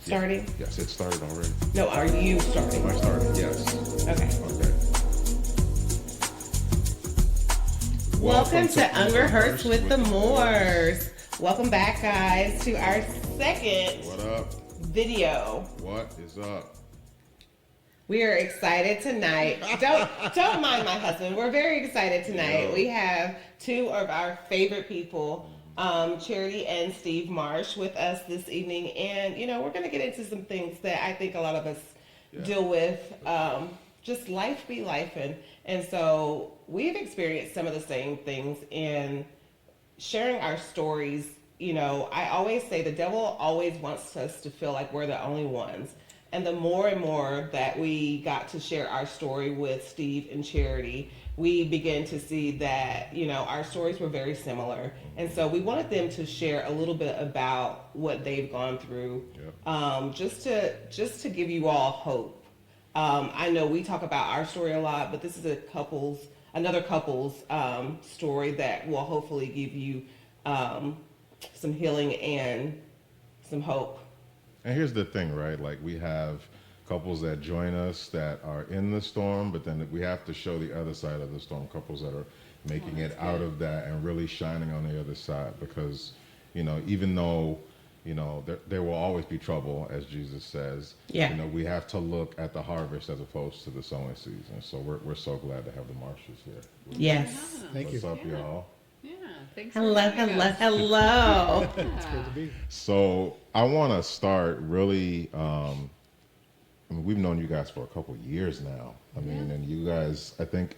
Starting? Yes, it started already. No, are you starting? I started, yes. Okay. Okay. Welcome to Unrehearsed with the Moors. Welcome back, guys, to our second What up? video. What is up? We are excited tonight. Don't mind my husband. We're very excited tonight. Yo. We have two of our favorite people, Charity and Steve Marsh, with us this evening, and we're going to get into some things that I think a lot of us deal with. Just life be life, and so we've experienced some of the same things in sharing our stories. I always say the devil always wants us to feel like we're the only ones. And the more and more that we got to share our story with Steve and Charity, we began to see that, our stories were very similar. And so we wanted them to share a little bit about what they've gone through, just to give you all hope. I know we talk about our story a lot, but this is another couple's story that will hopefully give you some healing and some hope. And here's the thing, right? Like, we have couples that join us that are in the storm, but then we have to show the other side of the storm, couples that are making it out of that and really shining on the other side. Because, even though, there will always be trouble, as Jesus says, we have to look at the harvest as opposed to the sowing season. So we're so glad to have the Marshes here. Yes. Thank you. What's up, y'all? Yeah, thanks. Hello. It's great to be. So I want to start really. We've known you guys for a couple years now. And you guys, I think,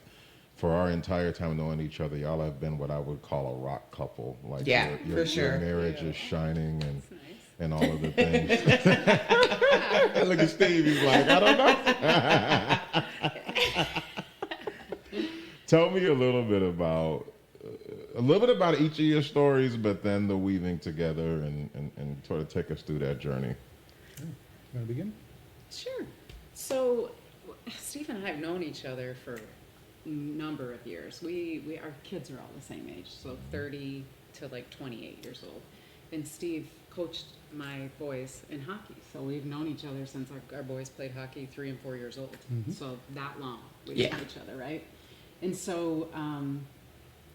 for our entire time knowing each other, y'all have been what I would call a rock couple. Like, for sure. Your marriage is shining and all of the Nice. things. Look at Steve. He's like, I don't know. Tell me a little bit about each of your stories, but then the weaving together and sort of take us through that journey. You want to begin? Sure. So, Steve and I have known each other for a number of years. Our kids are all the same age, so 30 to like 28 years old. And Steve coached my boys in hockey, so we've known each other since our boys played hockey 3 and 4 years old. Mm-hmm. So that long we've known each other, right? And so,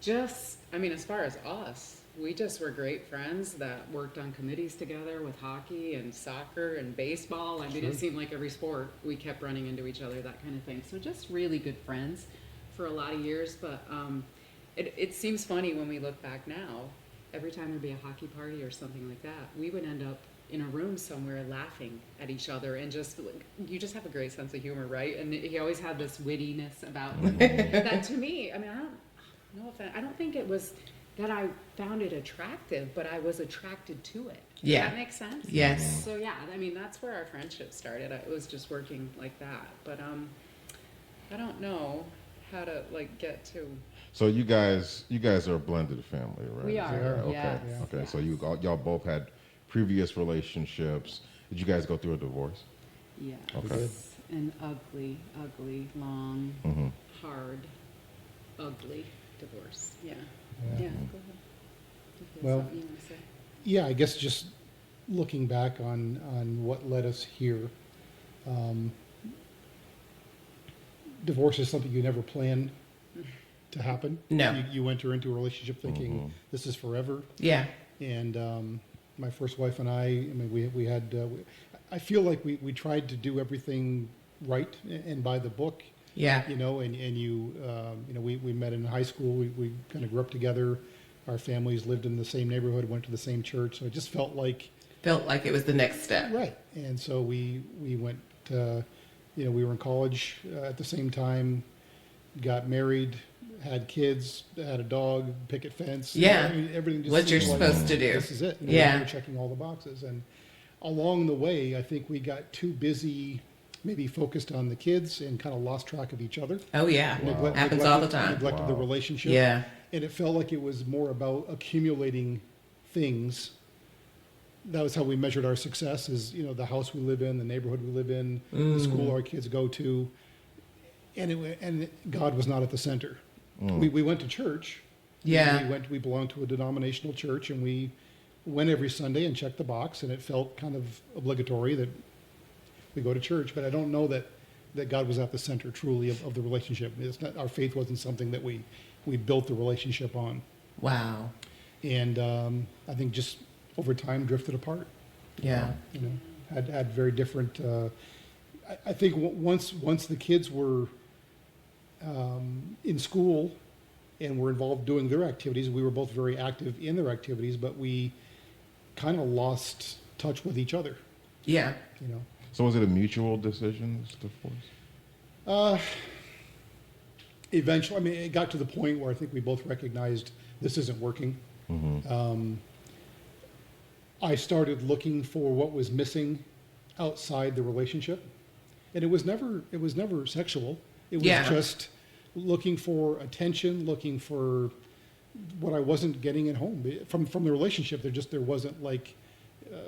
as far as us, we just were great friends that worked on committees together with hockey and soccer and baseball. It seemed like every sport we kept running into each other, that kind of thing. So just really good friends for a lot of years. But it seems funny when we look back now. Every time there'd be a hockey party or something like that, we would end up in a room somewhere laughing at each other, and you just have a great sense of humor, right? And he always had this wittiness about that. To me, I don't think it was that I found it attractive, but I was attracted to it. Does that make sense? Yes. So that's where our friendship started. It was just working like that. But I don't know how to get to. So you guys are a blended family, right? We are. Okay. Yes. Okay. Yes. So y'all both had previous relationships. Did you guys go through a divorce? Yes. Okay. An ugly, long, hard, ugly divorce. Yeah. Yeah. Go ahead. If there's Well, something you want to say. Yeah, I guess just looking back on what led us here, divorce is something you never plan to happen. No. You enter into a relationship thinking this is forever. Yeah. And my first wife and I we had, I feel like we tried to do everything right and by the book. Yeah. We met in high school. We kind of grew up together. Our families lived in the same neighborhood, went to the same church. So it just felt like it was the next step. right. And so we went, we were in college at the same time, got married, had kids, had a dog, picket fence. Yeah. Everything just What you're seemed like, supposed to do. This is it. Yeah. We were checking all the boxes. And along the way, I think we got too busy, maybe focused on the kids and kind of lost track of each other. Oh yeah. Wow. Happens all the time. Neglected the relationship. Yeah. And it felt like it was more about accumulating things. That was how we measured our success, is, the house we live in, the neighborhood we live in, the school our kids go to. And God was not at the center. We went to church. Yeah. We belonged to a denominational church, and we went every Sunday and checked the box, and it felt kind of obligatory that we go to church. But I don't know that God was at the center truly of the relationship. It's not, our faith wasn't something that we built the relationship on. Wow. And I think just over time drifted apart. Yeah. You know, had very different. I think once the kids were in school and were involved doing their activities, we were both very active in their activities, but we kind of lost touch with each other. Yeah. You know. So was it a mutual decision, this divorce? Eventually, I mean, it got to the point where I think we both recognized this isn't working. I started looking for what was missing outside the relationship, and it was never sexual. It was just looking for attention, looking for what I wasn't getting at home from the relationship. There wasn't like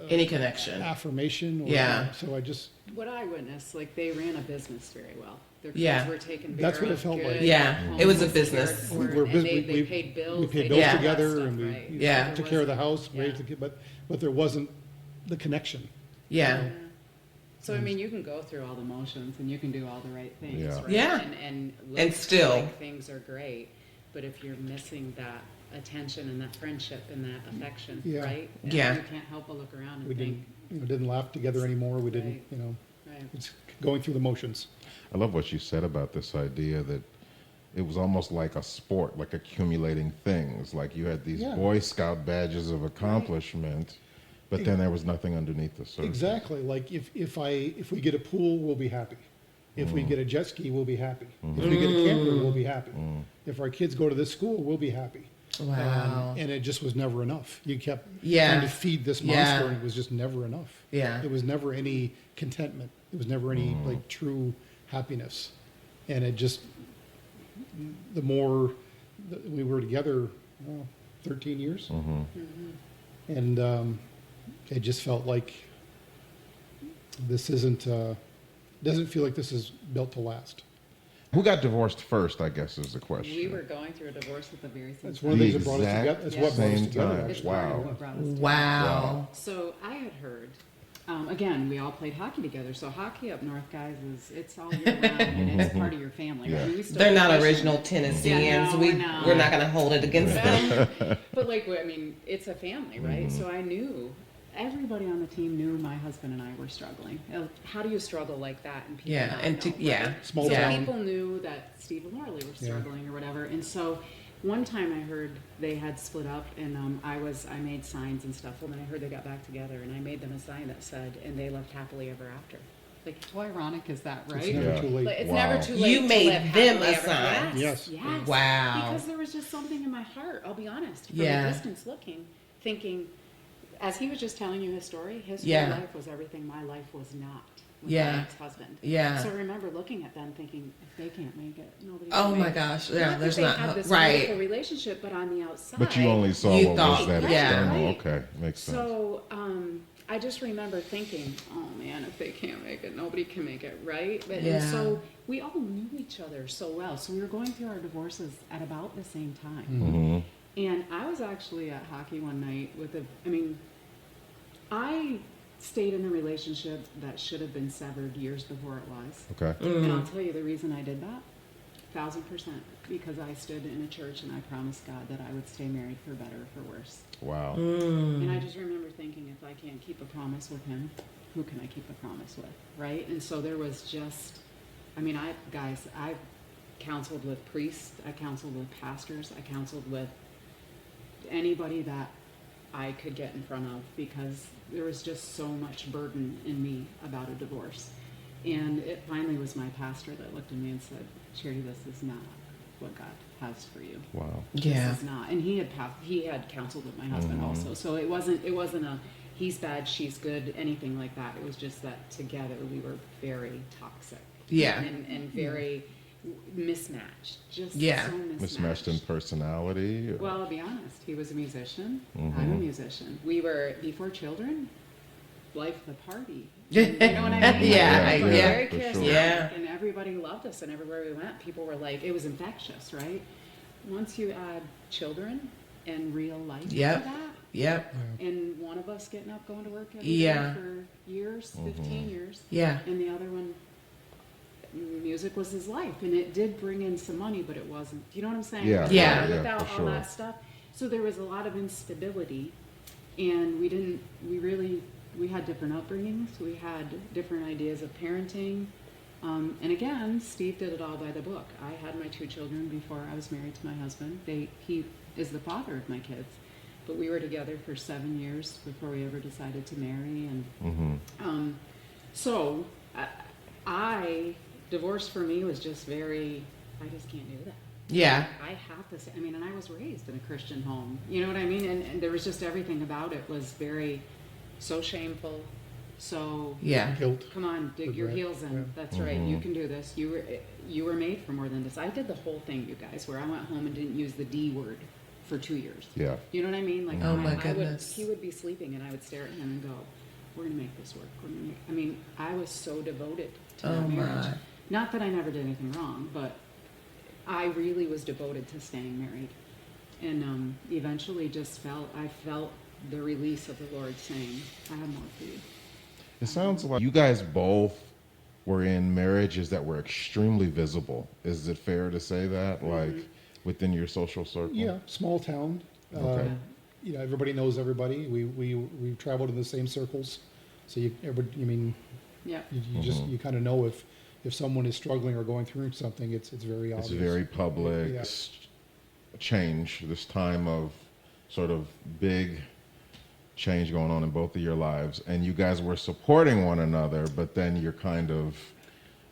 Any connection. affirmation. So I just. What I witnessed, like they ran a business very well. Their Yeah. kids were taken care That's what it of, felt like. good, Yeah, home it was a cared business. for, We were and busy. they paid bills. We paid they bills did all that together, stuff, and we right? Yeah. took care of the house, Yeah. raised the kid, but there wasn't the connection. Yeah. Yeah. So I mean, you can go through all the motions and you can do all the right things, Yeah. right? Yeah. And And look still. like things are great, but if you're missing that attention and that friendship and that affection, Yeah. right? And Yeah. You can't help but look around and We think, didn't laugh together anymore. We didn't, Right. right? it's going through the motions. I love what you said about this idea that it was almost like a sport, like accumulating things. Like you had these Yeah. Boy Scout badges of accomplishment, but then there was nothing underneath the surface. Exactly. Like if we get a pool, we'll be happy. If we get a jet ski, we'll be happy. If we get a camper, we'll be happy. If our kids go to this school, we'll be happy. Wow. And it just was never enough. You kept Yeah. trying to feed this monster, Yeah. and it was just never enough. Yeah. It was never any contentment. It was never any like true happiness. And it just, the more we were together, 13 years, and it just felt like this doesn't feel like this is built to last. Who got divorced first, I guess, is the question. We were going through a divorce at the very same That's time. one of the The things that brought us exact together. That's what brought us same together. time. It's actually. part of Wow. what brought us together. Wow. So I had heard, again, we all played hockey together. So hockey up north, guys, it's all year round and it's part of your family. Yeah. I mean, we still They're not vacation. original Tennesseans. Yeah, no, we're no. not going to hold it against them. But like, I mean, it's a family, right? So I knew, everybody on the team knew my husband and I were struggling. How do you struggle like that and people Yeah, not and to- know, yeah. right? Small so town. people knew that Steve and Lauralee were struggling or whatever. And so one time I heard they had split up and I made signs and stuff. Well, then I heard they got back together and I made them a sign that said, and they lived happily ever after. Like, how ironic is that, right? It's never Yeah. too late. Like, it's Wow. never too late. You to made live them happily a ever- sign. Yes. Yes. Wow. Because there was just something in my heart, I'll be honest, from Yeah. a distance looking, thinking, as he was just telling you his story, his Yeah. whole life was everything my life was not with Yeah. my ex-husband. Yeah. So I remember looking at them thinking, if they can't make it, nobody Oh can my make it. gosh. Yeah, Not there's that not they had hope. this Right. wonderful relationship, but on the outside. But you only saw You what thought- was that yeah. external. Right. Okay, makes sense. So I just remember thinking, oh man, if they can't make it, nobody can make it, right? But, Yeah. And so we all knew each other so well. So we were going through our divorces at about the same time. Mhm. And I was actually at hockey one night I stayed in a relationship that should have been severed years before it was. Okay. And I'll tell you the reason I did that, 1,000%, because I stood in a church and I promised God that I would stay married for better or for worse. Wow. And I just remember thinking, if I can't keep a promise with him, who can I keep a promise with, right? And so there was just, I've counseled with priests, I counseled with pastors, I counseled with anybody that I could get in front of because there was just so much burden in me about a divorce. And it finally was my pastor that looked at me and said, Charity, this is not what God has for you. Wow. Yeah. This is not. And he had counseled with my husband also. So it wasn't a he's bad, she's good, anything like that. It was just that together we were very toxic. Yeah. And very mismatched. Just Yeah. so Mismatched in personality. or- Well, I'll be honest. He was a musician. I'm a musician. We were, before children, life of the party. You know what I mean? Yeah, We were yeah, very for sure. charismatic, Yeah. and everybody loved us, and everywhere we went, people were like, it was infectious, right? Once you add children and real life Yep. to that, Yep. And one of us getting up, going to work every Yeah. day for years, 15 years. Yeah. And the other one, music was his life. And it did bring in some money, but it wasn't. You know what I'm saying? Yeah. Yeah. Without for all sure. that stuff. So there was a lot of instability. And we had different upbringings. We had different ideas of parenting. And again, Steve did it all by the book. I had my 2 children before I was married to my husband. He is the father of my kids. But we were together for 7 years before we ever decided to marry. And so divorce for me was just I just can't do that. Yeah. I have to say, and I was raised in a Christian home. You know what I mean? And there was just everything about it was so shameful. So Yeah. Guilt. come on, dig your Regret. heels in. Yeah. That's right. You can do this. You were made for more than this. I did the whole thing, you guys, where I went home and didn't use the D word for 2 years. Yeah. You know what I mean? Like, Oh, my goodness. he would be sleeping, and I would stare at him and go, "We're gonna make this work. I was so devoted to Oh, that marriage. my. Not that I never did anything wrong, but I really was devoted to staying married, and eventually I felt the release of the Lord saying, "I have more for you." It sounds like you guys both were in marriages that were extremely visible. Is it fair to say that, like within your social circle? Yeah, small town. Okay. Everybody knows everybody. We traveled in the same circles, so you Yeah. you kind of know if someone is struggling or going through something. It's very It's obvious. very public. Yeah. Change, this time of sort of big change going on in both of your lives, and you guys were supporting one another, but then you're kind of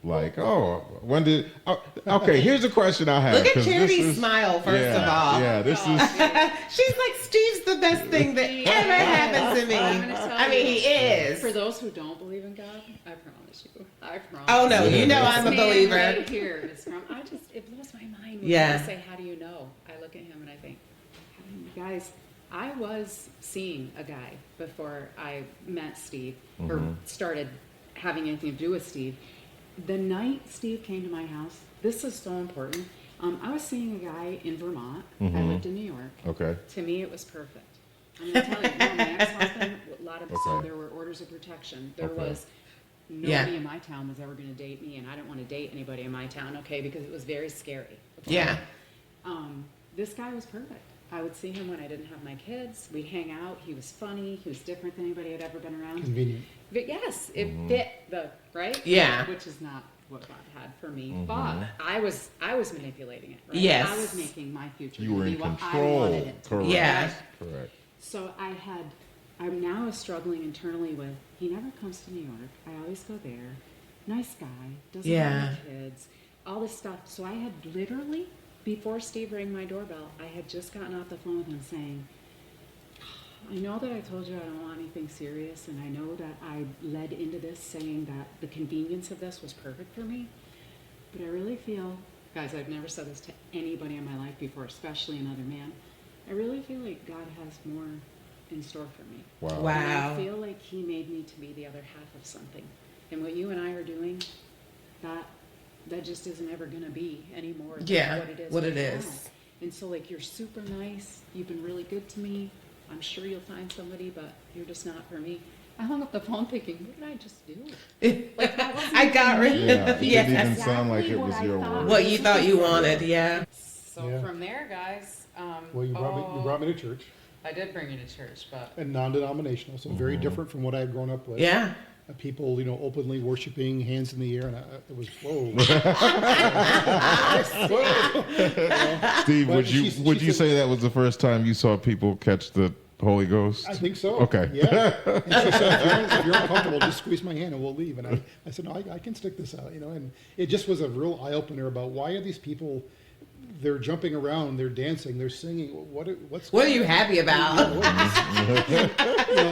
like, okay, here's a question I have. Look at 'cause this Charity's is- smile, first of all. Yeah, this is, She's like, Steve's the best thing that ever happened to me. I'm gonna tell I mean, you, he is. For those who don't believe in God, I promise you. I promise. Oh, no, you know This I'm a Man believer. right here is from. It blows my mind when Yeah. people say, "How do you know?" I look at him and I think, guys, I was seeing a guy before I met Steve or started having anything to do with Steve. The night Steve came to my house, this is so important. I was seeing a guy in Vermont. I lived in New York. okay. To me, it was perfect. I'm going to tell you, my ex-husband, a lot of so Okay. there were orders of protection. There Okay. was nobody in my town was ever going to date me, and I didn't want to date anybody in my town, okay, because it was very scary. Okay? Yeah. This guy was perfect. I would see him when I didn't have my kids. We'd hang out. He was funny. He was different than anybody I'd ever been around. Convenient. But yes, it fit the right. Yeah. Which is not what God had for me. But I was manipulating it. Right? Yes. I was making my future You were to in be what I control. wanted it to be. Correct. Yeah. Correct. So I'm now struggling internally with, he never comes to New York. I always go there. Nice guy. Doesn't Yeah. have any kids. All this stuff. So I had literally, before Steve rang my doorbell, I had just gotten off the phone with him saying, I know that I told you I don't want anything serious, and I know that I led into this saying that the convenience of this was perfect for me, but I really feel, guys, I've never said this to anybody in my life before, especially another man, I really feel like God has more in store for me. Wow. Wow. And I feel like he made me to be the other half of something. And what you and I are doing, that just isn't ever going to be anymore than Yeah, what it is. what it right is. now. And so, like, you're super nice. You've been really good to me. I'm sure you'll find somebody, but you're just not for me. I hung up the phone thinking, what did I just do? Like, that wasn't I got rid Yeah, it of didn't yes. even sound like it Exactly was what I your thought. word. What you thought you wanted, yeah. So Yeah. from there, guys, Well, you brought me to church, I did bring you to church, but and non-denominational, so very different from what I had grown up with. Yeah. People, openly worshiping, hands in the air, and it was whoa. Steve, But would you she would you said- say that was the first time you saw people catch the Holy Ghost? I think so. Okay. Yeah. And she said, if you're uncomfortable, just squeeze my hand and we'll leave. And I said, no, I can stick this out, and it just was a real eye opener about why are these people, they're jumping around, they're dancing, they're singing. What's What are you happy about?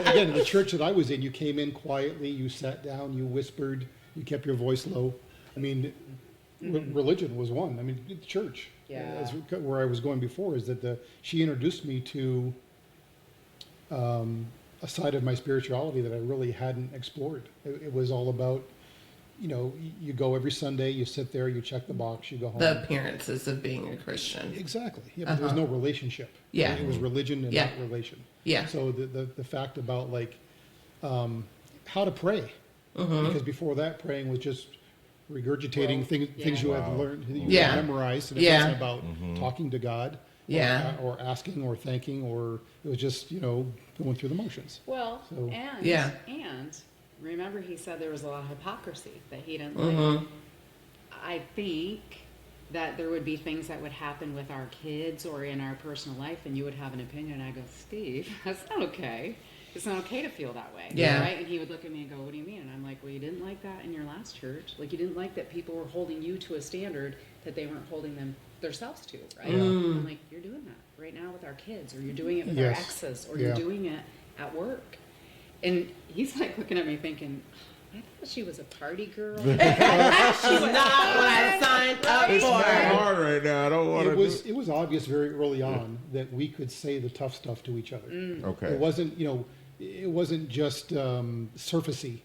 Again, in the church that I was in, you came in quietly, you sat down, you whispered, you kept your voice low. I mean, religion was one. I mean, the church, Yeah. where I was going before, is that she introduced me to a side of my spirituality that I really hadn't explored. It was all about, you know, you go every Sunday, you sit there, you check the box, you go home. The appearances of being a Christian. Exactly. Yeah, but there's no relationship. Yeah. It was religion and Yeah. not relation. Yeah. So the fact about like how to pray, Mm-hmm. because before that praying was just regurgitating things you had Wow. learned, that you Yeah. had memorized, and it Yeah. wasn't about talking to God, Yeah. or asking or thanking, or it was just, you know, going through the motions. Well, So- and remember he said there was a lot of hypocrisy that he didn't like. Mm-hmm. I think that there would be things that would happen with our kids or in our personal life, and you would have an opinion. And I go, Steve, that's not okay. It's not okay to feel that way. Yeah. Right? And he would look at me and go, what do you mean? And I'm like, well, you didn't like that in your last church. Like, you didn't like that people were holding you to a standard that they weren't holding themselves to, right? I'm like, you're doing that right now with our kids, or you're doing it with our Yes. exes, or Yeah. you're doing it at work. And he's like looking at me thinking, I thought she was a party girl. She's not what I signed up It's not for. hard right now. I don't want to. It was obvious very early on that we could say the tough stuff to each other. Okay. It wasn't, you know, it wasn't just surfacey.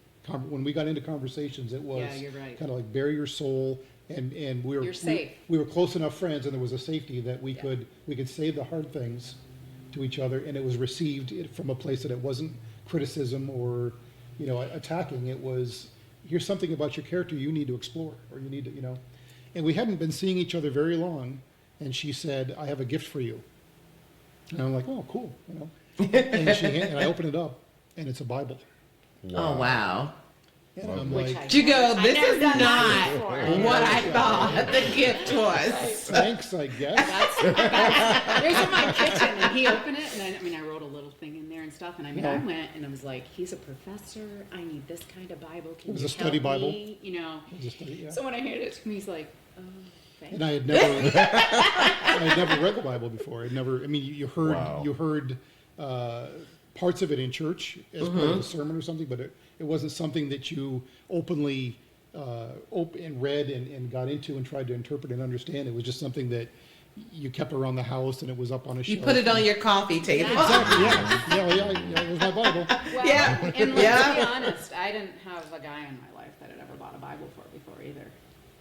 When we got into conversations, it was Yeah, you're right. kind of like bare your soul, and we were You're safe. We were close enough friends, and there was a safety that we could say the hard things to each other, and it was received from a place that it wasn't criticism or, you know, attacking. It was, here's something about your character you need to explore, or you need to, you know. And we hadn't been seeing each other very long, and she said, I have a gift for you. And I'm like, oh, cool, you know. And I open it up, and it's a Bible. Oh, wow. And I'm Which like, You go, I've this never is done that not before. what I thought the gift was. thanks, I guess. It was in my kitchen, and he opened it, and I wrote a little thing in there and stuff. And I Yeah. went and I was like, he's a professor. I need this kind of Bible. Can It was you a study help Bible. me? You know. It was a study, yeah. So when I handed it to him, he's like, oh, thank And you. I had never, I had never read the Bible before. I'd never. I mean, you heard, Wow. you heard parts of it in church as part of a sermon or something, but it wasn't something that you openly and read and got into and tried to interpret and understand. It was just something that you kept around the house, and it was up on a shelf. You put it on your coffee table. Exactly. Yeah. It was my Bible. Well, Yeah. and let's Yeah. be honest, I didn't have a guy in my life that had ever bought a Bible for before either.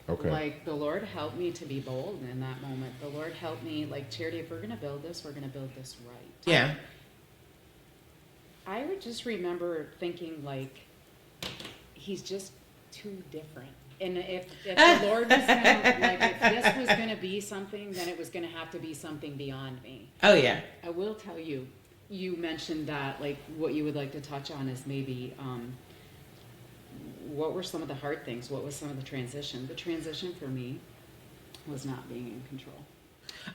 Okay. Like, the Lord helped me to be bold in that moment. The Lord helped me, like, Charity, if we're going to build this, we're going to build this right. Yeah. I would just remember thinking, like, he's just too different. And if the Lord was gonna, like, if this was going to be something, then it was going to have to be something beyond me. Oh, yeah. I will tell you, you mentioned that, like, what you would like to touch on is maybe, what were some of the hard things? What was some of the transition? The transition for me was not being in control.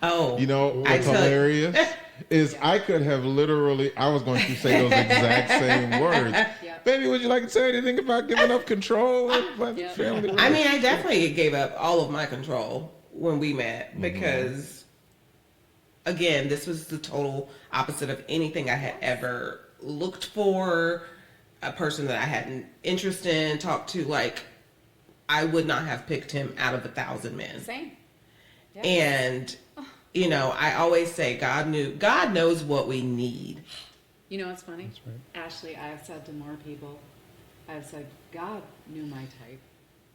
Oh. You know I what's tell you- hilarious is I could have literally. I was going to say those exact same words. Yep. Baby, would you like to say anything about giving up control of my Yep. family? I mean, I definitely gave up all of my control when we met because, again, this was the total opposite of anything I had ever looked for, a person that I had an interest in, talked to. Like, I would not have picked him out of 1,000 men. Same. Yep. And, you know, I always say God knows what we need. You know what's funny? That's right. Ashley, I've said to more people, I've said, God knew my type.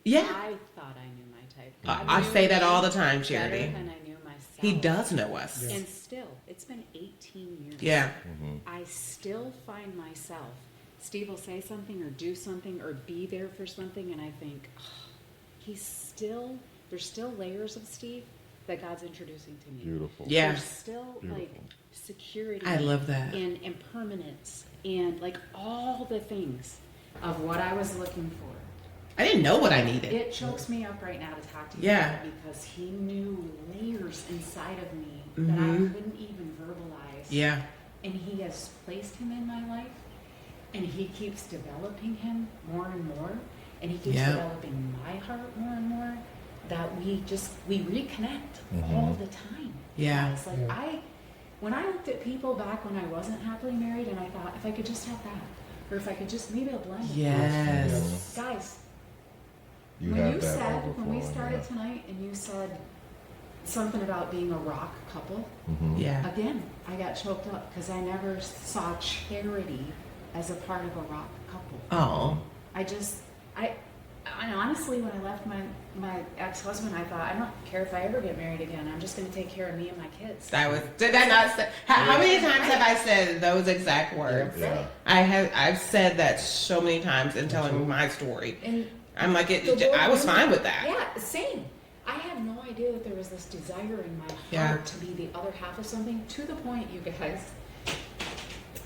Yeah. I thought I knew my type. God I knew say that me all the time, better Charity. than I knew myself. He does know us. Yeah. And still, it's been 18 years. Yeah. I still find myself, Steve will say something or do something or be there for something, and I think, there's still layers of Steve that God's introducing to me. Beautiful. Yeah. There's still like Beautiful. security. I love that. And impermanence and like all the things of what I was looking for. I didn't know what I needed. It chokes me up right now to talk to you Yeah. about it because he knew layers inside of me that I couldn't even verbalize. Yeah. And he has placed him in my life, and he keeps developing him more and more, and he keeps Yeah. developing my heart more and more, that we reconnect all the time. Yeah. Guys. Like Yeah. when I looked at people back when I wasn't happily married, and I thought, if I could just have that, or if I could just, maybe a blend of both. Yes. Guys, You when have you that said, when we overflow, started yeah. tonight, and you said something about being a rock couple, Yeah. again, I got choked up because I never saw charity as a part of a rock couple. Oh. And honestly, when I left my ex-husband, I thought, I don't care if I ever get married again. I'm just going to take care of me and my kids. Did I not say, how many times have I said those exact words? Yeah. I've said that so many times in telling my story. And I'm like, the Lord I was knew fine that. with that. Yeah, same. I had no idea that there was this desire in my Yeah. heart to be the other half of something, to the point, you guys,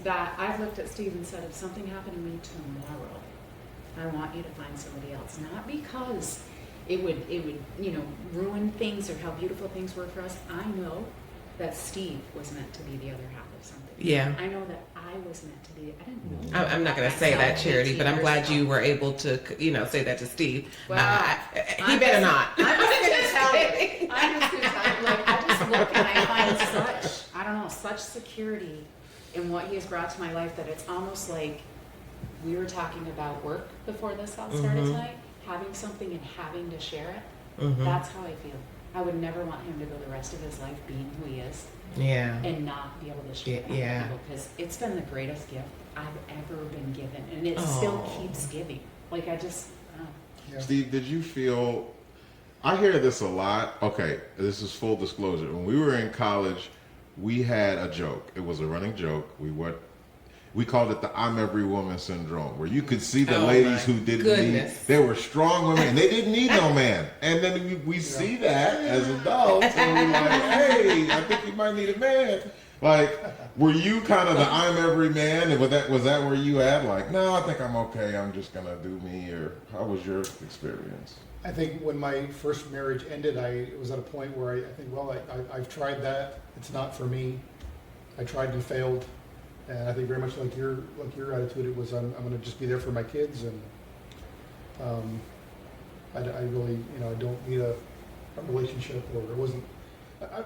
that I've looked at Steve and said, if something happened to me tomorrow, I want you to find somebody else. Not because it would ruin things or how beautiful things were for us. I know that Steve was meant to be the other half of something. Yeah. I know that I was meant to be. I didn't know. I'm not going to say that, Charity, but I'm glad you were able to, say that to Steve. Well, He better not. I'm just going to tell you. I'm just going to tell you. Like, I just look and I find such security in what he has brought to my life that it's almost like we were talking about work before this all started tonight, having something and having to share it. That's how I feel. I would never want him to go the rest of his life being who he is Yeah. and not be able to share that Yeah. with people, because it's been the greatest gift I've ever been given, and it still keeps giving. Like, I just, Yeah. Steve, did you feel? I hear this a lot. Okay, this is full disclosure. When we were in college, we had a joke. It was a running joke. We called it the "I'm every woman" syndrome, where you could see the Oh, ladies my who didn't goodness. need. They were strong women, and they didn't need no man. And then we see that as adults, and we're like, "Hey, I think you might need a man." Like, were you kind of the "I'm every man"? And was that where you at? Like, no, I think I'm okay. I'm just gonna do me. Or how was your experience? I think when my first marriage ended, I was at a point where I think, well, I've tried that. It's not for me. I tried and failed. And I think very much like your attitude, it was I'm going to just be there for my kids, and I really I don't need a relationship, or it wasn't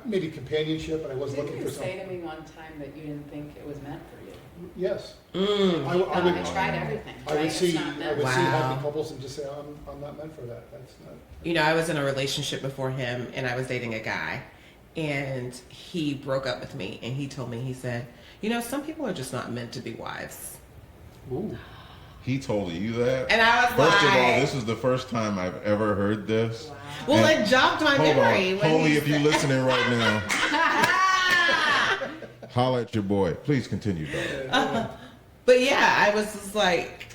maybe companionship, but I wasn't Didn't looking you for say something. to me one time that you didn't think it was meant for you? Yes, Mm. I would I tried everything. I would right? see It's not meant. see Wow. happy couples and just say I'm not meant for that. That's not. I was in a relationship before him, and I was dating a guy, and he broke up with me, and he told me, he said, some people are just not meant to be wives. Ooh. He told you that? And I was First like, of all, this is the first time I've ever heard this. well, And- it jogged my Hold memory. on. when Holy, he if you're said- listening right now, holla at your boy. Please continue, daughter. But yeah, I was just like,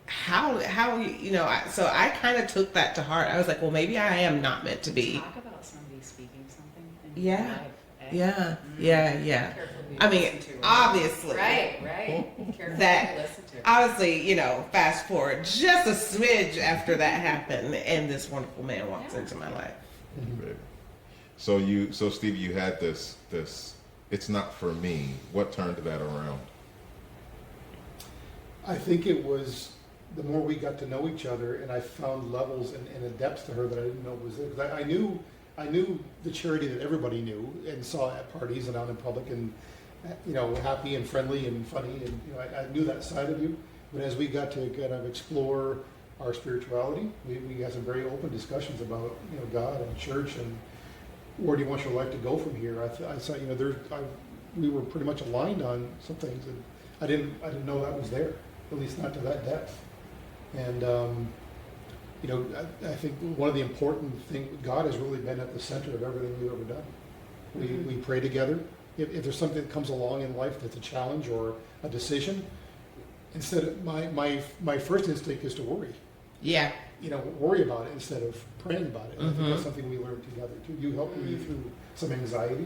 how, so I kind of took that to heart. I was like, well, maybe I am not meant to be. Talk about somebody speaking something in Yeah. your life. eh? Yeah, yeah. Careful who you I mean, listen to, right? obviously. Right. Careful That- who you listen to. Obviously, fast forward just a smidge after that happened, and this wonderful man walks into my life. Baby. So Steve, you had this. It's not for me. What turned that around? I think it was the more we got to know each other, and I found levels and a depth to her that I didn't know was there. 'Cause I knew the Charity that everybody knew and saw at parties and out in public, and happy and friendly and funny, and I knew that side of you. But as we got to kind of explore our spirituality, we had some very open discussions about God and church and where do you want your life to go from here. I saw we were pretty much aligned on some things, and I didn't know that was there, at least not to that depth. And I think one of the important things, God has really been at the center of everything we've ever done. We pray together. If there's something that comes along in life that's a challenge or a decision, instead of my first instinct is to worry. Yeah. Worry about it instead of praying about it. And I think that's something we learned together too. You helped me through some anxiety.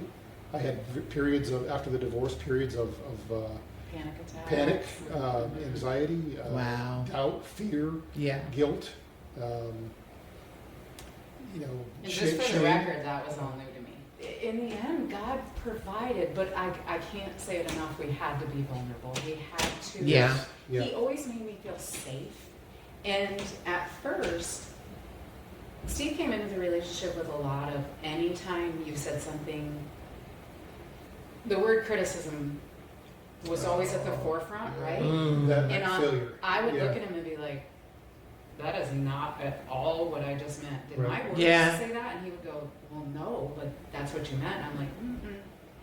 I had periods after the divorce, periods of Panic attack. panic, anxiety, Wow. doubt, fear, Yeah. guilt. And just for the record, that was all new to me. In the end, God provided, but I can't say it enough. We had to be vulnerable. We had to. Yeah. Yeah. He always made me feel safe. And at first, Steve came into the relationship with a lot of, anytime you said something, the word criticism was always at the forefront, right? That And failure. I would Yeah. look at him and be like, that is not at all what I just meant. Did my Right. words Yeah. say that? And he would go, well, no, but that's what you meant. I'm like,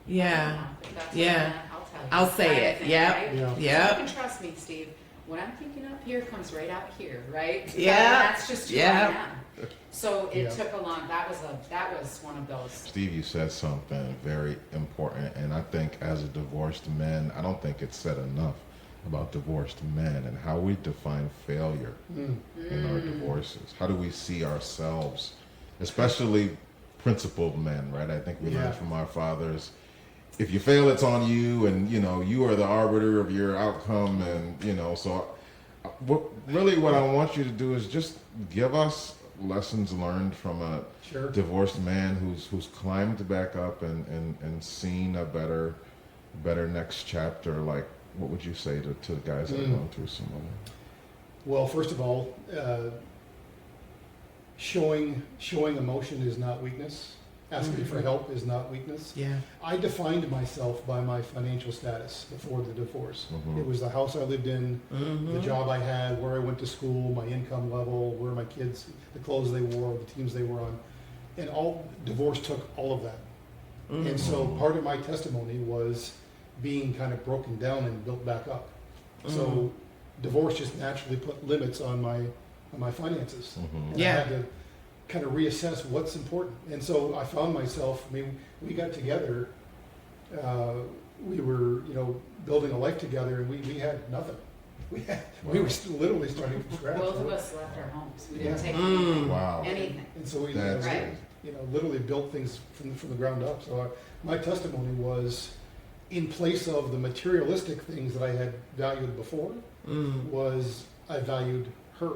Yeah. If that's what Yeah. you meant, I'll tell you. I'll say Kind of it. thing, Yep. right? Yeah. So Yep. you can trust me, Steve. what I'm thinking up here comes right out here, right? Yeah. That's just who Yeah. I am. So it Yeah. took a long, that was one of those. Steve, you said something very important, and I think as a divorced man, I don't think it's said enough about divorced men and how we define failure in our divorces. How do we see ourselves, especially principled men, right? I think we Yeah. learned from our fathers, if you fail, it's on you, and you are the arbiter of your outcome, and so what I want you to do is just give us lessons learned from a Sure. divorced man who's climbed back up and seen a better next chapter. Like, what would you say to the guys that are going through similar? Well, first of all, showing emotion is not weakness. Asking for help is not weakness. Yeah. I defined myself by my financial status before the divorce. Mhm. It was the house I lived in, the job I had, where I went to school, my income level, where my kids, the clothes they wore, the teams they were on. And divorce took all of that. And so part of my testimony was being kind of broken down and built back up. So divorce just naturally put limits on my finances. And Yeah. I had to kind of reassess what's important. And so I found myself, we got together, we were, building a life together, and we had nothing. We were literally starting from scratch. Both of right? us left our homes. We didn't Yeah. take anything. Wow. Anything. And so we, That's Right. literally built things from the ground up. So my testimony was, in place of the materialistic things that I had valued before, was I valued her.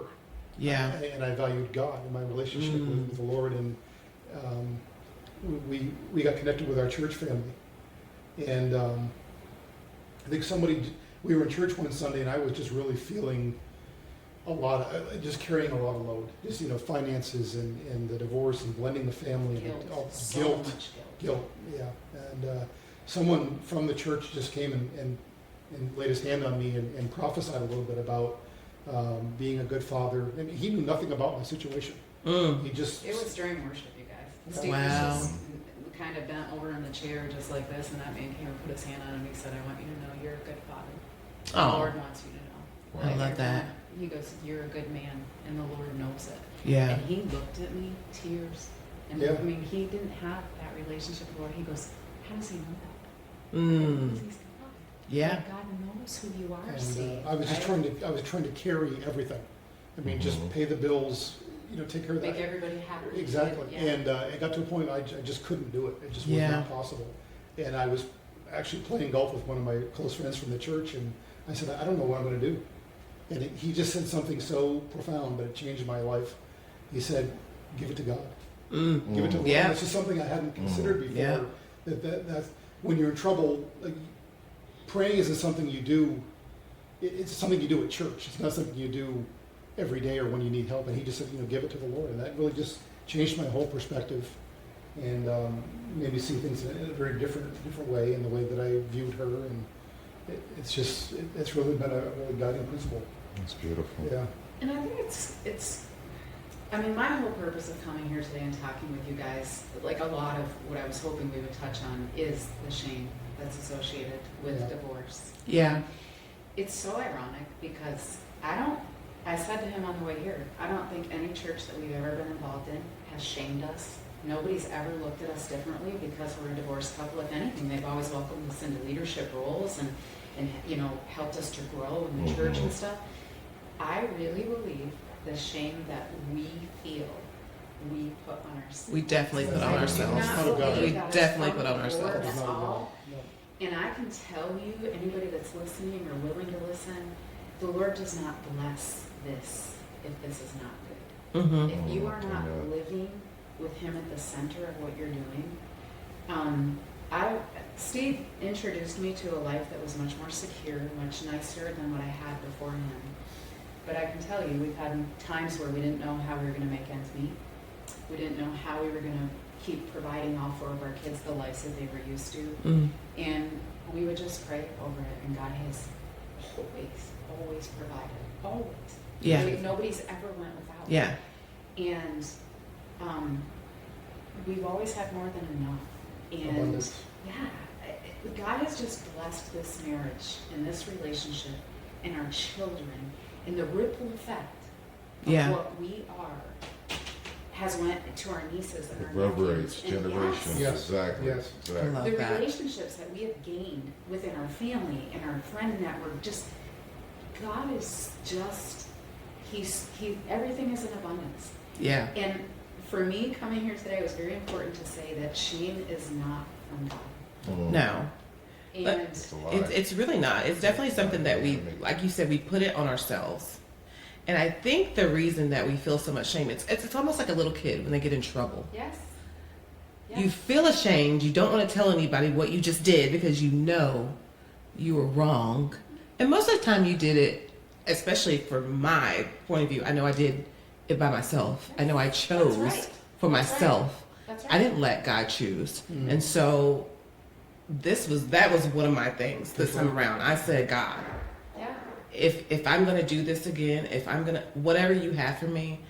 Yeah. And I valued God and my relationship with the Lord, and we got connected with our church family. And I think we were in church one Sunday, and I was just really feeling just carrying a lot of load, just finances and the divorce and blending the family, Guilt. and all So guilt, much guilt. yeah. And someone from the church just came and laid his hand on me and prophesied a little bit about being a good father. I mean, he knew nothing about my situation. He just It was during worship, you guys. Steve Wow. was just kind of bent over in the chair just like this, and that man came and put his hand on him. He said, I want you to know you're a good father. The Oh. Lord wants you to know. Wow. I That love you're that. good. He goes, you're a good man, and the Lord knows it. Yeah. And he looked at me, tears. And Yeah. I mean, he didn't have that relationship with the Lord. He goes, how does he know that? Mm. Because he's God. Yeah. And God knows who you are, And Steve. I was just right? trying to carry everything. I mean, just pay the bills, take care of Make that. everybody happy. Exactly. Yeah. And it got to a point I just couldn't do it. It just was Yeah. not possible. And I was actually playing golf with one of my close friends from the church, and I said, I don't know what I'm going to do. And he just said something so profound, but it changed my life. He said, give it to God. Give it to the Lord. Yeah. This is something I hadn't considered before. Yeah. That's when you're in trouble, like, praying isn't something you do. It's something you do at church. It's not something you do every day or when you need help. And he just said, give it to the Lord. And that really just changed my whole perspective, and made me see things in a very different way, in the way that I viewed her. And it's really been a really guiding principle. That's beautiful. Yeah. And I think I mean, my whole purpose of coming here today and talking with you guys, like a lot of what I was hoping we would touch on, is the shame that's associated with Yeah. divorce. Yeah. It's so ironic because I said to him on the way here, I don't think any church that we've ever been involved in has shamed us. Nobody's ever looked at us differently because we're a divorced couple. If anything, they've always welcomed us into leadership roles and helped us to grow in the church and stuff. I really believe the shame that we feel, we put on ourselves. We definitely put on I do ourselves. not Oh, God. believe We that is definitely from put on the Lord ourselves. at all. No. And I can tell you, anybody that's listening or willing to listen, the Lord does not bless this if this is not good. Mm-hmm. If you are not Amen. living with Him at the center of what you're doing, Steve introduced me to a life that was much more secure, much nicer than what I had before him. But I can tell you, we've had times where we didn't know how we were going to make ends meet. We didn't know how we were going to keep providing all four of our kids the lives that they were used to. And we would just pray over it, and God has always provided. Always. Yeah. Nobody's ever went without. Yeah. And we've always had more than enough. And Abundance. yeah, God has just blessed this marriage and this relationship and our children, and the ripple effect of Yeah. what we are has went to our nieces and our Reverberates nephews. And generations. Yes. Exactly. Yes. Exactly. Love the that. relationships that we have gained within our family and our friend network, just God is just everything is in abundance. Yeah. And for me, coming here today, it was very important to say that shame is not from God. Mm. No. But And It's a lie. It's really not. It's definitely something that we, like you said, we put it on ourselves. And I think the reason that we feel so much shame, it's almost like a little kid when they get in trouble. yes, You feel ashamed. You don't want to tell anybody what you just did because you know you were wrong. And most of the time you did it, especially from my point of view, I know I did it by myself. I know I chose right. for That's myself. That's I didn't let God choose. And so that was one of my things this time around. I said, God, Yeah. if I'm gonna do this again, if I'm gonna whatever you have for me,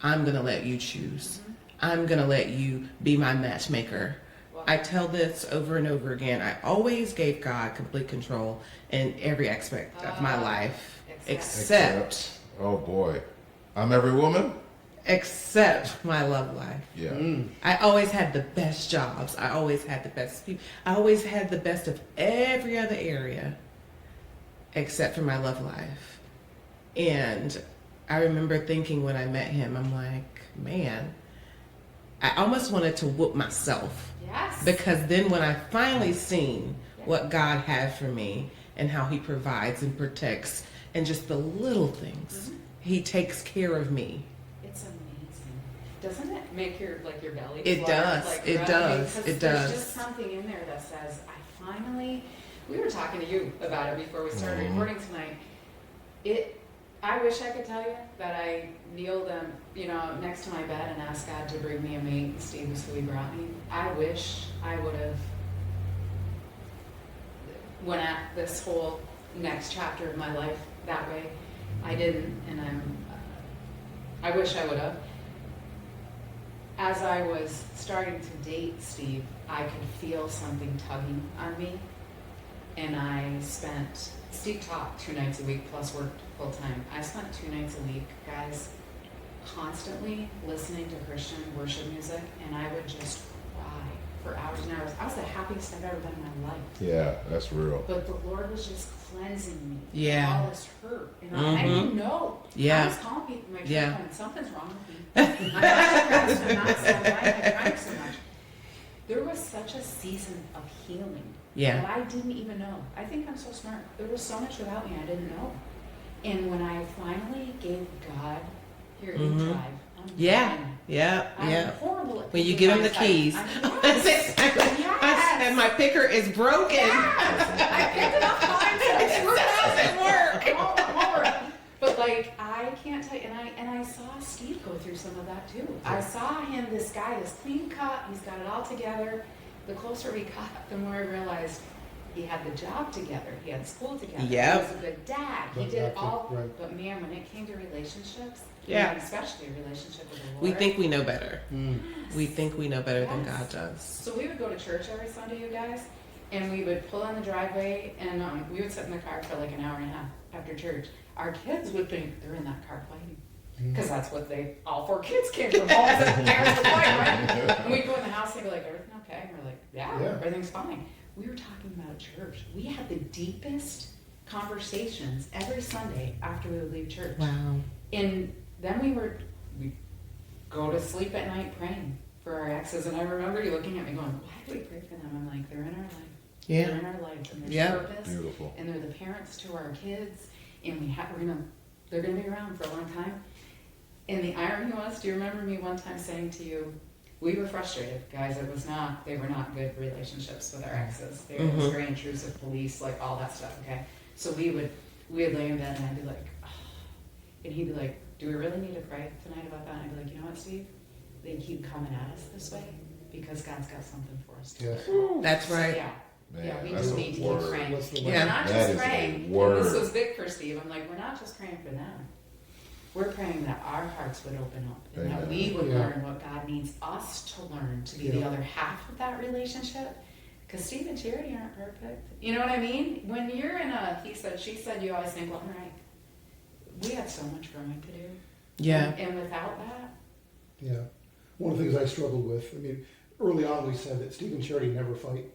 I'm gonna let you choose. I'm gonna let you be my matchmaker. Wow. I tell this over and over again. I always gave God complete control in every aspect of my life, except Oh boy. I'm every woman? except my love life. Yeah. I always had the best jobs. I always had the best people. I always had the best of every other area except for my love life. And I remember thinking when I met him, I'm like, man, I almost wanted to whoop myself. Yes. Because then when I finally seen what God had for me and how he provides and protects and just the little things, he takes care of me. It's amazing. Doesn't it make your belly It flutter, does. It right? does. Because It there's does. just something in there that says, we were talking to you about it before we started recording tonight. I wish I could tell you that I kneeled next to my bed and asked God to bring me a mate, and Steve was who he brought me. I wish I would have went at this whole next chapter of my life that way. I didn't, and I wish I would have. As I was starting to date Steve, I could feel something tugging on me, and Steve taught 2 nights a week plus worked full time. I spent 2 nights a week, guys, constantly listening to Christian worship music, and I would just cry for hours and hours. I was the happiest I've ever been in my life. Yeah, that's real. But the Lord was just cleansing me. Yeah. Of all this hurt. And I didn't know. Yeah. I was calling people, my Yeah. going, something's wrong with me. I'm not depressed, I'm not sad, why am I crying so much? There was such a season of healing Yeah. that I didn't even know. I think I'm so smart. There was so much about me I didn't know. And when I finally gave God, here you drive. I'm Yeah. fine. Yeah. I'm Yeah. horrible at When you picking give him the my side. keys. Yes. Yes. And my picker is broken. Yes. I picked it up times and I screwed it up. It work. It won't work. But I can't tell you, and I saw Steve go through some of that too. I saw him, this guy, this clean cut, he's got it all together. The closer we got, the more I realized he had the job together, he had school together. Yep. He was a good dad. He But did that's all. right. But man, when it came to relationships, Yeah. and especially a relationship with the Lord, We think we know better. Mm. We think we know better than Yes. God does. So we would go to church every Sunday, you guys, and we would pull in the driveway, and we would sit in the car for like an hour and a half after church. Our kids would think they're in that car fighting, because that's what all 4 kids came from homes and parents were fighting, right? And we'd go in the house and they'd be like, everything okay? And we're like, yeah, Yeah. everything's fine. We were talking about church. We had the deepest conversations every Sunday after we would leave church. Wow. And then we'd go to sleep at night praying for our exes. And I remember you looking at me going, why do we pray for them? I'm like, they're in our life. Yeah. They're in our life, and there's Yeah. purpose. Beautiful. And they're the parents to our kids. And they're gonna be around for a long time. And the irony was, do you remember me one time saying to you, we were frustrated, guys. They were not good relationships with our exes. They were very intrusive, police, like all that stuff. Okay, so we'd lay in bed and I'd be like, oh. And he'd be like, do we really need to pray tonight about that? And I'd be like, you know what, Steve? They keep coming at us this way because God's got something for us. Yes. That's right. Yeah. Man, Yeah, we that's just a need to word. keep praying. What's the We're Yeah. not That just is a praying. and word. This was big for Steve. I'm like, we're not just praying for them. We're praying that our hearts would open up and that Amen. we would Yeah. learn what God needs us to learn to be the Yeah. other half of that relationship. Because Steve and Charity aren't perfect. You know what I mean? When you're in a he said, she said, you always think, well, all right, we had so much growing to do. Yeah. And without that, Yeah. One of the things I struggled with, I mean, early on we said that Steve and Charity never fight,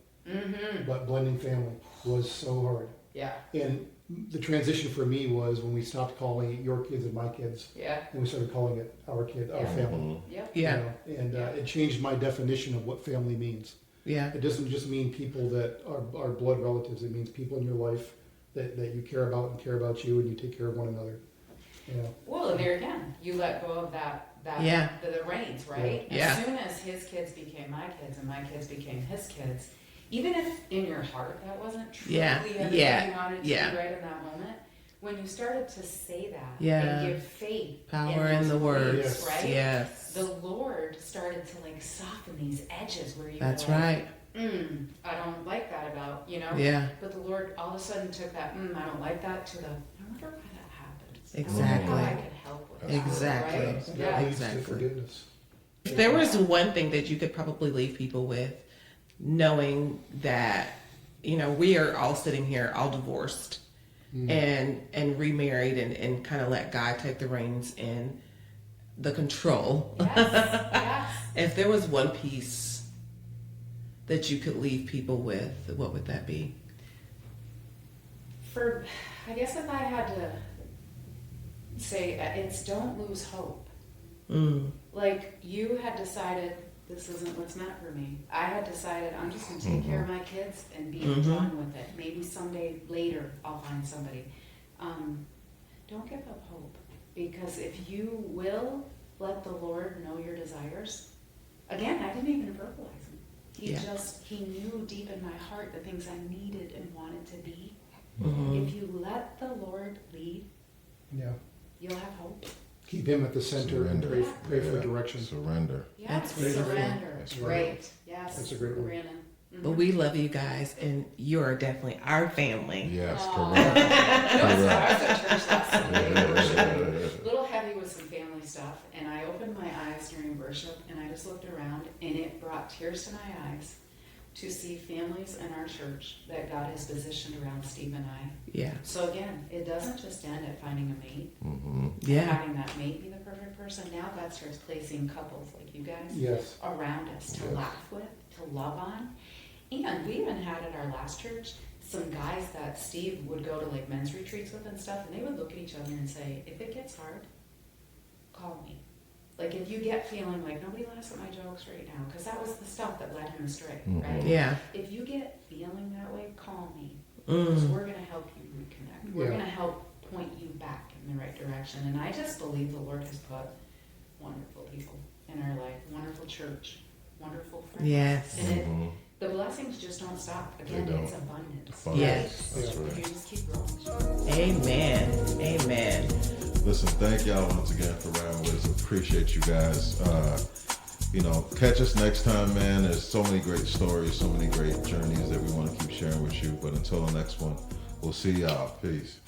but blending family was so hard. yeah, And the transition for me was when we stopped calling it your kids and my kids, yeah, and we started calling it our kid, our Yeah. family. yep. Yeah. You know? And Yeah. it changed my definition of what family means. Yeah. It doesn't just mean people that are blood relatives. It means people in your life that you care about and care about you, and you take care of one another. You know? Well, and there again, you let go of that Yeah. the reins, right? Yeah. As soon as his kids became my kids and my kids became his kids, even if in your heart that wasn't truly Yeah. everything Yeah. you wanted to Yeah. be right in that moment, when you started to say that Yeah. and give faith Power in those the words. Yes. right? Yes. The Lord started to like soften these edges where you That's were like, right. I don't like that about, you know? Yeah. But the Lord all of a sudden took that, I don't like that to the, I wonder why that happens. I Exactly. wonder how I could help with that. Exactly. Right? And Yeah. that leads to Exactly. forgiveness. If there was one thing that you could probably leave people with, knowing that, you know, we are all sitting here all divorced and remarried and kind of let God take the reins and the control. Yes, yes. If there was one piece that you could leave people with, what would that be? I guess if I had to say, it's don't lose hope. Like you had decided this isn't what's meant for me. I had decided I'm just going to take care of my kids and be done with it. Maybe someday later I'll find somebody. Don't give up hope, because if you will let the Lord know your desires, again, I didn't even verbalize them. He knew deep in my heart the things I needed and wanted to be. If you let the Lord lead, Yeah. you'll have hope. Keep him at the center and Surrender. pray for Yeah. direction. Surrender. Yes, That's beautiful. surrender. That's Great. Yes. That's a great one. Brandon. But we love you guys, and you are definitely our family. Yes, Aw. correct. I was Correct. at church last Sunday worshiping, a little heavy with some family stuff, and I opened my eyes during worship, and I just looked around, and it brought tears to my eyes to see families in our church that God has positioned around Steve and I. Yeah. So again, it doesn't just end at finding a mate, Yeah. having that mate be the perfect person. Now God starts placing couples like you guys Yes. around us to Yes. laugh with, to love on. And we even had at our last church some guys that Steve would go to like men's retreats with and stuff, and they would look at each other and say, if it gets hard, call me. Like if you get feeling like nobody laughs at my jokes right now, because that was the stuff that led him astray, right? Yeah. If you get feeling that way, call me. Because we're going to help you reconnect. We're Yeah. going to help point you back in the right direction. And I just believe the Lord has put wonderful people in our life, wonderful church, wonderful friends. Yes. And the blessings just don't stop. Again, They don't. it's abundance. Yes. That's If right. you just keep growing. Amen. Amen. Listen, thank y'all once again for riding with us. Appreciate you guys. Catch us next time, man. There's so many great stories, so many great journeys that we want to keep sharing with you. But until the next one, we'll see y'all. Peace.